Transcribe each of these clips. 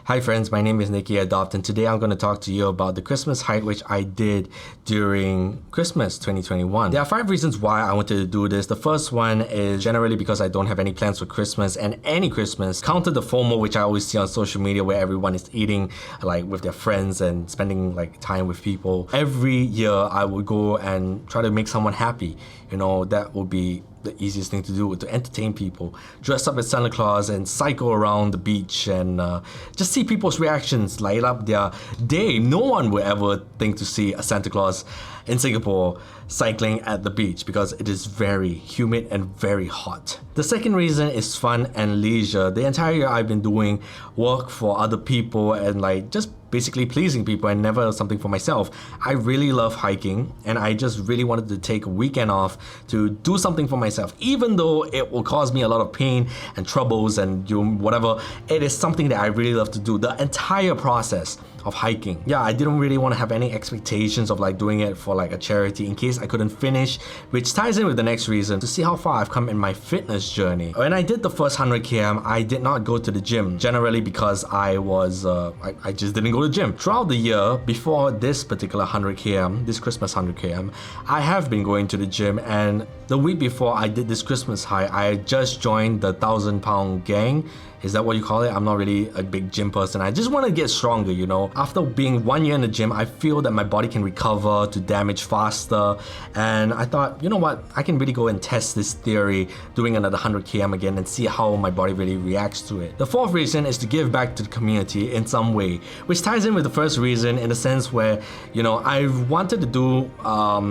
Hi friends, my name is NickyAdopt and today I'm going to talk to you about the Christmas hike which I did during Christmas 2021. There are 5 reasons why I wanted to do this. The first one is generally because I don't have any plans for Christmas, and any Christmas, counter the FOMO which I always see on social media where everyone is eating like with their friends and spending like time with people. Every year I would go and try to make someone happy. You know, that would be the easiest thing to do, to entertain people, dress up as Santa Claus and cycle around the beach and just see people's reactions, light up their day. No one would ever think to see a Santa Claus in Singapore cycling at the beach because it is very humid and very hot. The second reason is fun and leisure. The entire year I've been doing work for other people and like just basically pleasing people and never something for myself. I really love hiking and I just really wanted to take a weekend off to do something for myself. Even though it will cause me a lot of pain and troubles and whatever, it is something that I really love to do. The entire process of hiking. Yeah, I didn't really want to have any expectations of like doing it for like a charity in case I couldn't finish, which ties in with the next reason, to see how far I've come in my fitness journey. When I did the first 100 km, I did not go to the gym, generally because I was, I just didn't go to the gym. Throughout the year, before this particular 100 km, this Christmas 100 km, I have been going to the gym, and the week before I did this Christmas hike, I just joined the 1,000-pound gang. Is that what you call it? I'm not really a big gym person. I just want to get stronger, you know. After being 1 year in the gym, I feel that my body can recover to damage faster. And I thought, you know what? I can really go and test this theory doing another 100 km again and see how my body really reacts to it. The fourth reason is to give back to the community in some way, which ties in with the first reason in the sense where, you know, I wanted to do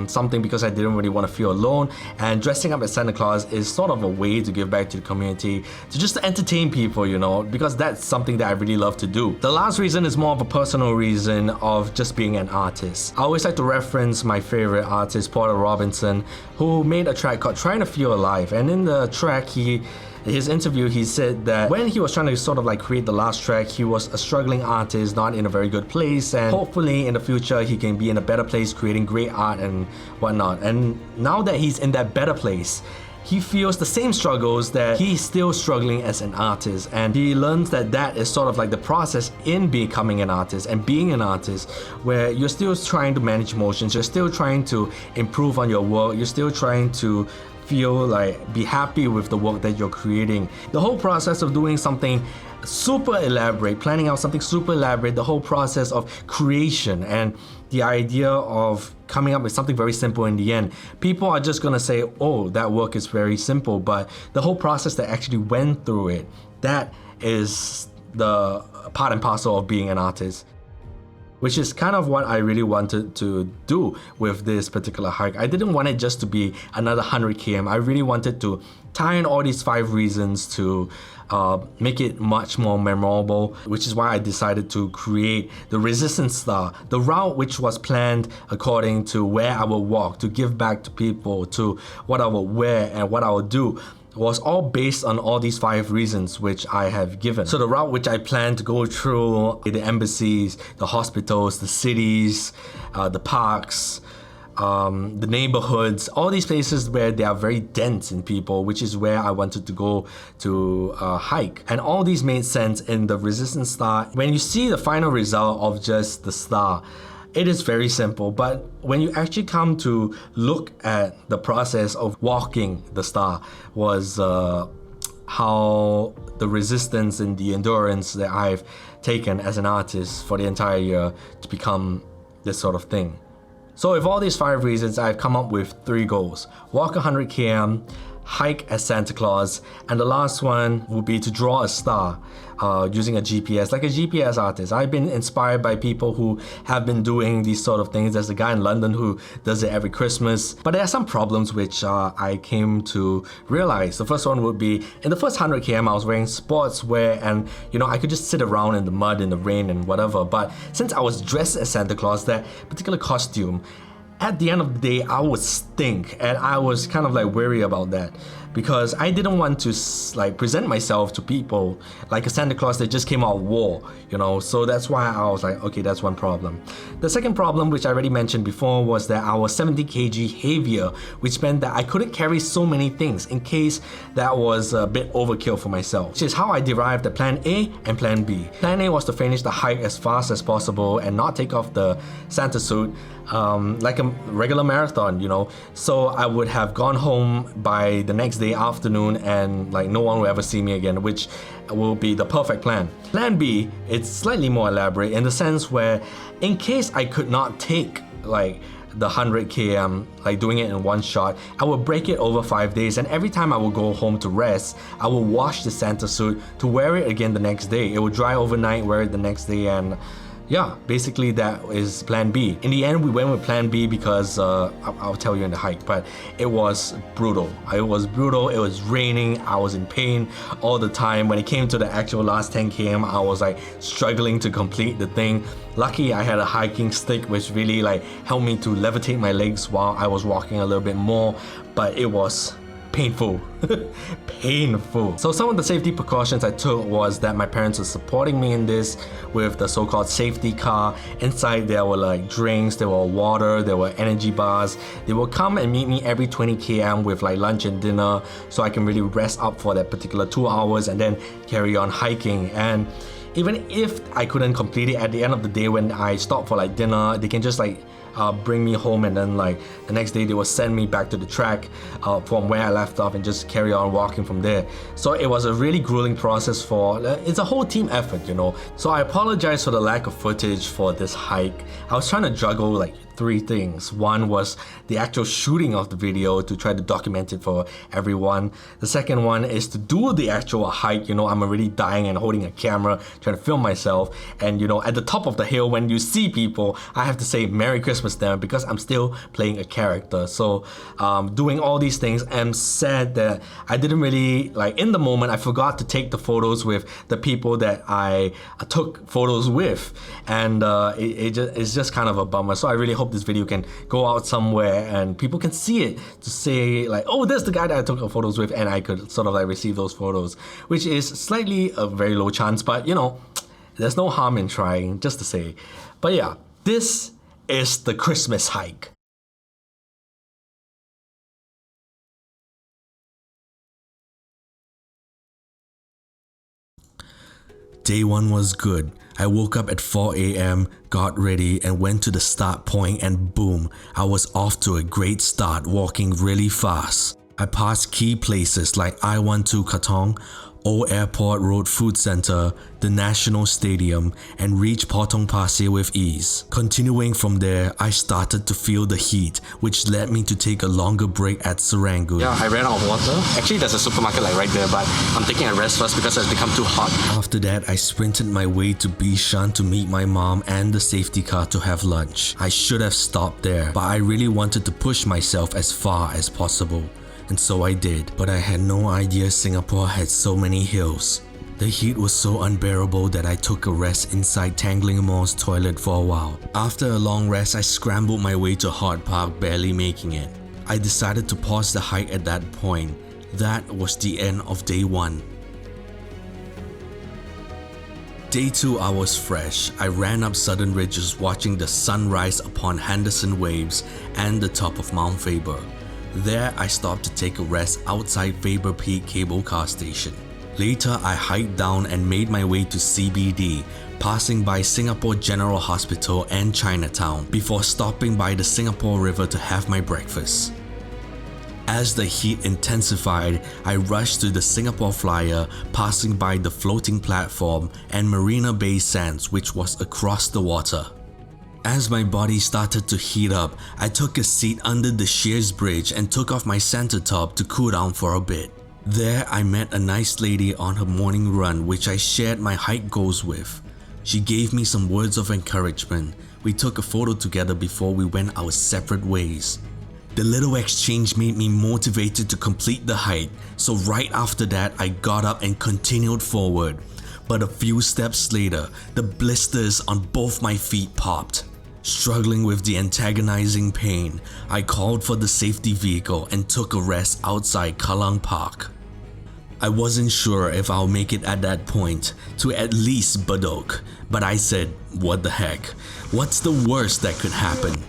something because I didn't really want to feel alone. And dressing up as Santa Claus is sort of a way to give back to the community, to just entertain people, you know, because that's something that I really love to do. The last reason is more of a personal reason of just being an artist. I always like to reference my favorite artist, Porter Robinson, who made a track called Trying to Feel Alive. And in the track, his interview, he said that when he was trying to sort of like create the last track, he was a struggling artist, not in a very good place, and hopefully in the future he can be in a better place, creating great art and whatnot. And now that he's in that better place, he feels the same struggles that he's still struggling as an artist, and he learns that that is sort of like the process in becoming an artist and being an artist, where you're still trying to manage emotions, you're still trying to improve on your work, you're still trying to feel like be happy with the work that you're creating. The whole process of doing something super elaborate, planning out something super elaborate, the whole process of creation and the idea of coming up with something very simple in the end. People are just gonna say, oh, that work is very simple, but the whole process that actually went through it, that is the part and parcel of being an artist. Which is kind of what I really wanted to do with this particular hike. I didn't want it just to be another 100 km. I really wanted to tie in all these 5 reasons to make it much more memorable, which is why I decided to create the Resistance Star, the route which was planned according to where I would walk, to give back to people, to what I would wear and what I would do, was all based on all these 5 reasons which I have given. So the route which I plan to go through the embassies, the hospitals, the cities, the parks, the neighborhoods, all these places where they are very dense in people, which is where I wanted to go to hike. And all these made sense in the Resistance Star. When you see the final result of just the star, it is very simple, but when you actually come to look at the process of walking the star was how the resistance and the endurance that I've taken as an artist for the entire year to become this sort of thing. So with all these 5 reasons, I've come up with 3 goals. Walk 100 km, hike as Santa Claus, and the last one would be to draw a star using a GPS, like a GPS artist. I've been inspired by people who have been doing these sort of things. There's a guy in London who does it every Christmas, but there are some problems which I came to realize. The first one would be, in the first 100 km, I was wearing sportswear and, you know, I could just sit around in the mud, in the rain and whatever, but since I was dressed as Santa Claus, that particular costume, at the end of the day, I would stink, and I was kind of like wary about that because I didn't want to like present myself to people like a Santa Claus that just came out of war, you know. So that's why I was like, okay, that's one problem. The second problem, which I already mentioned before, was that I was 70 kg heavier, which meant that I couldn't carry so many things in case that was a bit overkill for myself, which is how I derived the plan A and plan B. Plan A was to finish the hike as fast as possible and not take off the Santa suit like a regular marathon, you know. So I would have gone home by the next day afternoon and like no one will ever see me again, which will be the perfect plan. Plan B, it's slightly more elaborate in the sense where in case I could not take like the 100 km, like doing it in one shot, I would break it over 5 days, and every time I would go home to rest, I would wash the Santa suit to wear it again the next day. It would dry overnight, wear it the next day, and yeah, basically that is plan B. In the end, we went with plan B because I'll tell you in the hike, but it was brutal. It was brutal, it was raining, I was in pain all the time. When it came to the actual last 10 km, I was like struggling to complete the thing. Lucky I had a hiking stick which really like helped me to levitate my legs while I was walking a little bit more, but it was painful. Painful. So some of the safety precautions I took was that my parents were supporting me in this with the so-called safety car. Inside there were like drinks, there were water, there were energy bars. They will come and meet me every 20 km with like lunch and dinner so I can really rest up for that particular 2 hours and then carry on hiking. And even if I couldn't complete it at the end of the day when I stopped for like dinner, they can just like bring me home, and then like the next day they will send me back to the track from where I left off and just carry on walking from there. So it was a really grueling process it's a whole team effort, you know. So I apologize for the lack of footage for this hike. I was trying to juggle like 3 things. One was the actual shooting of the video to try to document it for everyone. The second one is to do the actual hike. You know, I'm already dying and holding a camera, trying to film myself. And you know, at the top of the hill, when you see people, I have to say Merry Christmas to them because I'm still playing a character. So doing all these things, I'm sad that I didn't really, like in the moment, I forgot to take the photos with the people that I took photos with. And it's just kind of a bummer. So I really hope this video can go out somewhere and people can see it to say like, oh, there's the guy that I took photos with, and I could sort of like receive those photos, which is slightly a very low chance, but you know, there's no harm in trying, just to say. But yeah, this is the Christmas hike. Day 1 was good. I woke up at 4 a.m, got ready and went to the start point, and boom, I was off to a great start, walking really fast. I passed key places like I-12 Katong, Old Airport Road Food Center, the National Stadium, and reached Potong Pasir with ease. Continuing from there, I started to feel the heat, which led me to take a longer break at Serangoon. Yeah, I ran out of water. Actually, there's a supermarket like right there, but I'm taking a rest first because it's become too hot. After that, I sprinted my way to Bishan to meet my mom and the safety car to have lunch. I should have stopped there, but I really wanted to push myself as far as possible. And so I did, but I had no idea Singapore had so many hills. The heat was so unbearable that I took a rest inside Tangling Mall's toilet for a while. After a long rest, I scrambled my way to Hort Park, barely making it. I decided to pause the hike at that point. That was the end of day 1. Day 2, I was fresh. I ran up Southern Ridges watching the sunrise upon Henderson Waves and the top of Mount Faber. There, I stopped to take a rest outside Faber Peak Cable Car Station. Later, I hiked down and made my way to CBD, passing by Singapore General Hospital and Chinatown before stopping by the Singapore River to have my breakfast. As the heat intensified, I rushed to the Singapore Flyer, passing by the floating platform and Marina Bay Sands, which was across the water. As my body started to heat up, I took a seat under the Shears Bridge and took off my Santa top to cool down for a bit. There, I met a nice lady on her morning run, which I shared my hike goals with. She gave me some words of encouragement. We took a photo together before we went our separate ways. The little exchange made me motivated to complete the hike, so right after that, I got up and continued forward. But a few steps later, the blisters on both my feet popped. Struggling with the antagonizing pain, I called for the safety vehicle and took a rest outside Kallang Park. I wasn't sure if I'll make it at that point to at least Badok, but I said, what the heck? What's the worst that could happen?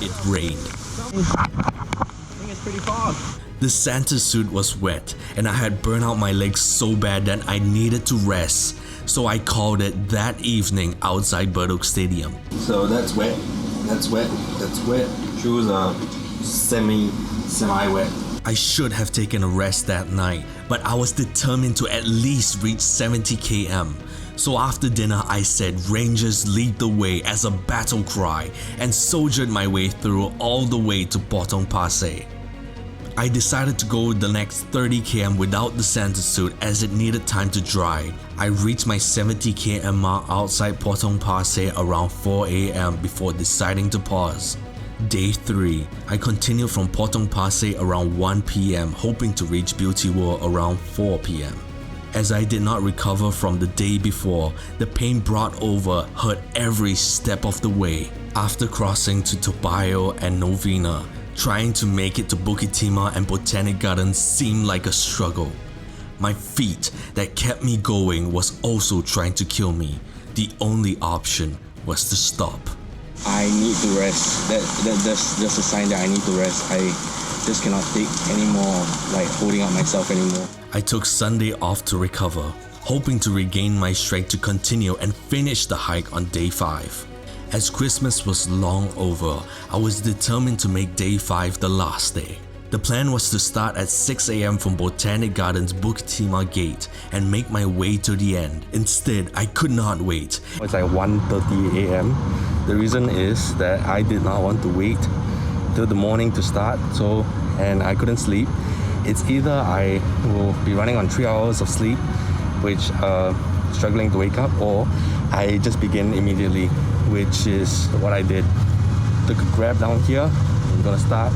It rained. I think it's pretty fog. The Santa suit was wet and I had burned out my legs so bad that I needed to rest, so I called it that evening outside Badok Stadium. So that's wet, that's wet, that's wet. Shoes are semi-wet. I should have taken a rest that night, but I was determined to at least reach 70 km. So after dinner, I said Rangers lead the way as a battle cry and soldiered my way through all the way to Potong Pasir. I decided to go the next 30 km without the Santa suit as it needed time to dry. I reached my 70 km mark outside Potong Pasir around 4 AM before deciding to pause. Day 3, I continued from Potong Pasir around 1 PM hoping to reach Beauty World around 4 PM. As I did not recover from the day before, the pain brought over hurt every step of the way. After crossing to Topayo and Novena, trying to make it to Bukit Timah and Botanic Gardens seemed like a struggle. My feet that kept me going was also trying to kill me. The only option was to stop. I need to rest. That's just a sign that I need to rest. I just cannot take any more holding up myself anymore. I took Sunday off to recover, hoping to regain my strength to continue and finish the hike on day 5. As Christmas was long over, I was determined to make day 5 the last day. The plan was to start at 6 AM from Botanic Gardens Bukit Timah gate and make my way to the end. Instead, I could not wait. It's like 1:30 AM. The reason is that I did not want to wait till the morning to start, and I couldn't sleep. It's either I will be running on 3 hours of sleep, which struggling to wake up, or I just begin immediately, which is what I did. Took a grab down here. I'm gonna start,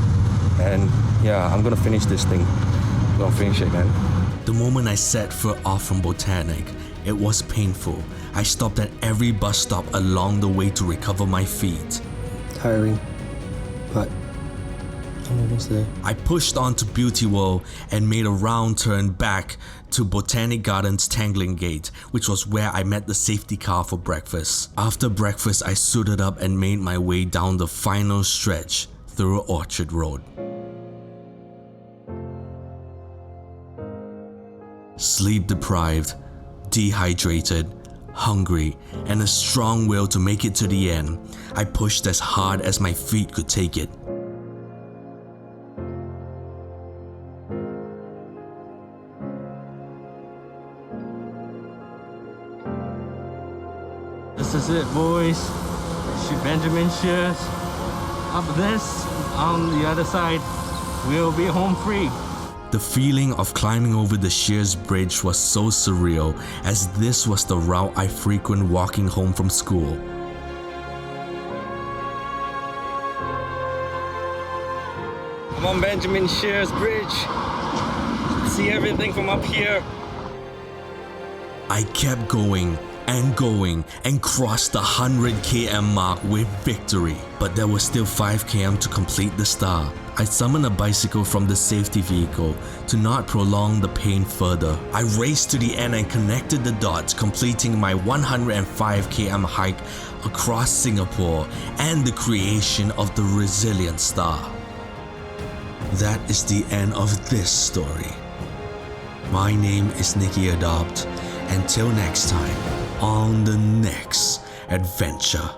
and yeah, I'm gonna finish this thing. I'm gonna finish it, man. The moment I set foot off from Botanic, it was painful. I stopped at every bus stop along the way to recover my feet. Tiring, but I'm almost there. I pushed on to Beauty World and made a round turn back to Botanic Gardens Tangling Gate, which was where I met the safety car for breakfast. After breakfast, I suited up and made my way down the final stretch through Orchard Road. Sleep deprived, dehydrated, hungry, and a strong will to make it to the end, I pushed as hard as my feet could take it. This is it, boys. Shoot Benjamin Shears. Up this, on the other side, we'll be home free. The feeling of climbing over the Shears Bridge was so surreal, as this was the route I frequent walking home from school. I'm on Benjamin Shears Bridge. See everything from up here. I kept going and crossed the 100 km mark with victory. But there was still 5 km to complete the star. I summoned a bicycle from the safety vehicle to not prolong the pain further. I raced to the end and connected the dots, completing my 105 km hike across Singapore and the creation of the Resilient Star. That is the end of this story. My name is NickyAdopt. Until next time, on the next adventure.